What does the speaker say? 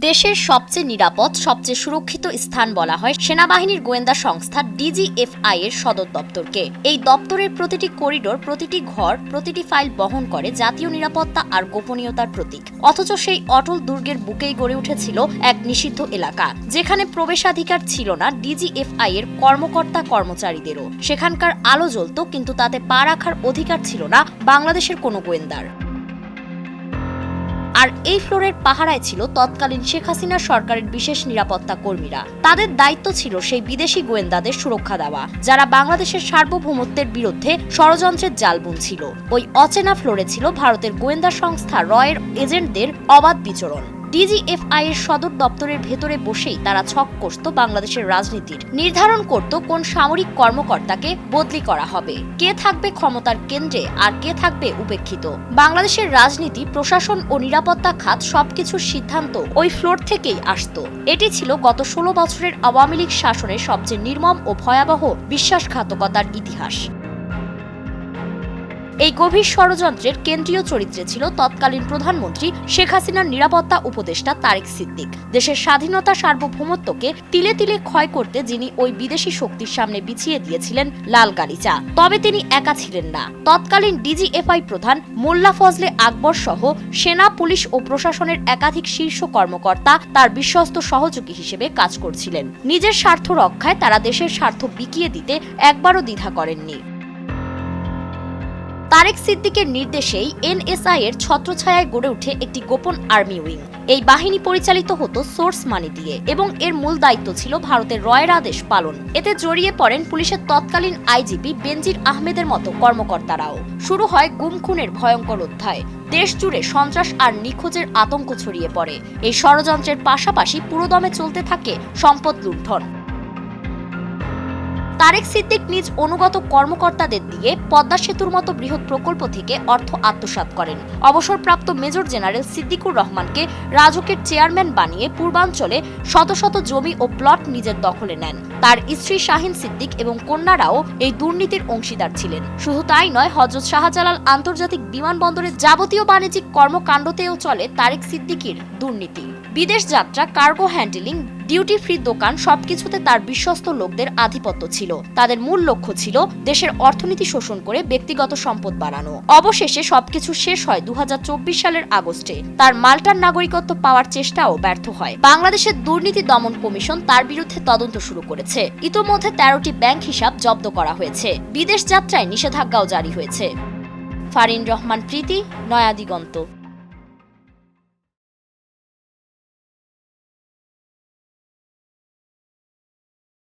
দেশের সবচেয়ে নিরাপদ, সবচেয়ে সুরক্ষিত স্থান বলা হয় সেনাবাহিনীর গোয়েন্দা সংস্থা ডিজিএফআই এর সদর দপ্তরকে। এই দপ্তরের প্রতিটি করিডোর, প্রতিটি ঘর, প্রতিটি ফাইল বহন করে জাতীয় নিরাপত্তা আর গোপনীয়তার প্রতীক। অথচ সেই অটল দুর্গের বুকেই গড়ে উঠেছিল এক নিষিদ্ধ এলাকা, যেখানে প্রবেশাধিকার ছিল না ডিজিএফআই এর কর্মকর্তা কর্মচারীদেরও। সেখানকার আলো জ্বলত, কিন্তু তাতে পা রাখার অধিকার ছিল না বাংলাদেশের কোনো গোয়েন্দার। আর এই ফ্লোরের পাহারায় ছিল তৎকালীন শেখ হাসিনা সরকারের বিশেষ নিরাপত্তা কর্মীরা। তাদের দায়িত্ব ছিল সেই বিদেশি গোয়েন্দাদের সুরক্ষা দেওয়া, যারা বাংলাদেশের সার্বভৌমত্বের বিরুদ্ধে ষড়যন্ত্রের জাল বুনছিল। ওই অচেনা ফ্লোরে ছিল ভারতের গোয়েন্দা সংস্থা রয়ের এজেন্টদের অবাধ বিচরণ। ডিজিএফআই এর সদর দপ্তরের ভেতরে বসেই তারা ছক কষত বাংলাদেশের রাজনীতির, নির্ধারণ করত কোন সামরিক কর্মকর্তাকে বদলি করা হবে, কে থাকবে ক্ষমতার কেন্দ্রে আর কে থাকবে উপেক্ষিত। বাংলাদেশের রাজনীতি, প্রশাসন ও নিরাপত্তা খাত সবকিছুর সিদ্ধান্ত ওই ফ্লোর থেকেই আসত। এটি ছিল গত 16 বছরের আওয়ামী লীগ শাসনের সবচেয়ে নির্মম ও ভয়াবহ বিশ্বাসঘাতকতার ইতিহাস। এই গভীর ষড়যন্ত্রের কেন্দ্রীয় চরিত্রে ছিল তৎকালীন প্রধানমন্ত্রী শেখ হাসিনার নিরাপত্তা উপদেষ্টা তারেক সিদ্দিক। দেশের স্বাধীনতা, সার্বভৌমত্বকে তিলে তিলে ক্ষয় করতে যিনি ওই বিদেশি শক্তির সামনে বিছিয়ে দিয়েছিলেন লাল গালিচা। তবে তিনি একা ছিলেন না। তৎকালীন ডিজিএফআই প্রধান মোল্লা ফজলে আকবর সহ সেনা, পুলিশ ও প্রশাসনের একাধিক শীর্ষ কর্মকর্তা তার বিশ্বস্ত সহযোগী হিসেবে কাজ করছিলেন। নিজের স্বার্থ রক্ষায় তারা দেশের স্বার্থ বিকিয়ে দিতে একবারও দ্বিধা করেননি। তারেক সিদ্দিকের নির্দেশেই এনএসআই এর ছত্রছায়ায় গড়ে ওঠে একটি গোপন আর্মি উইং। এই বাহিনী পরিচালিত হতো সোর্স মানি দিয়ে এবং এর মূল দায়িত্ব ছিল ভারতের রয়ের আদেশ পালন। এতে জড়িয়ে পড়েন পুলিশের তৎকালীন আইজিপি বেনজির আহমেদের মতো কর্মকর্তারাও। শুরু হয় গুম খুনের ভয়ঙ্কর অধ্যায়। দেশ জুড়ে সন্ত্রাস আর নিখোঁজের আতঙ্ক ছড়িয়ে পড়ে। এই ষড়যন্ত্রের পাশাপাশি পুরোদমে চলতে থাকে সম্পদ লুণ্ঠন। তারেক সিদ্দিক নিজ অনুগত কর্মকর্তাদের দিয়ে পদ্মা সেতুর মতো বৃহৎ প্রকল্প থেকে অর্থ আত্মসাৎ করেন। অবসরপ্রাপ্ত মেজর জেনারেল সিদ্দিকুর রহমানকে রাজুকের চেয়ারম্যান বানিয়ে পূর্বাঞ্চলে শত শত জমি ও প্লট নিজের দখলে নেন। তার স্ত্রী শাহিন সিদ্দিক এবং কন্যারাও এই দুর্নীতির অংশীদার ছিলেন। শুধু তাই নয়, হযরত শাহজালাল আন্তর্জাতিক বিমানবন্দরের যাবতীয় বাণিজ্যিক কর্মকাণ্ডতেও চলে তারেক সিদ্দিকীর দুর্নীতি। বিদেশ যাত্রা, কার্গো হ্যান্ডলিং, ডিউটি ফ্রি দোকান, সবকিছুতে তার বিশ্বস্ত লোকদের আধিপত্য ছিল। তাদের মূল লক্ষ্য ছিল দেশের অর্থনীতি শোষণ করে ব্যক্তিগত সম্পদ বাড়ানো। অবশেষে সবকিছু শেষ হয় 2024 সালের আগস্টে। তার মাল্টার নাগরিকত্ব পাওয়ার চেষ্টাও ব্যর্থ হয়। বাংলাদেশের দুর্নীতি দমন কমিশন তার বিরুদ্ধে তদন্ত শুরু করেছে। ইতোমধ্যে 13টি ব্যাংক হিসাব জব্দ করা হয়েছে। বিদেশ যাত্রায় নিষেধাজ্ঞাও জারি হয়েছে। ফারিন রহমান প্রীতি, নয়া দিগন্ত।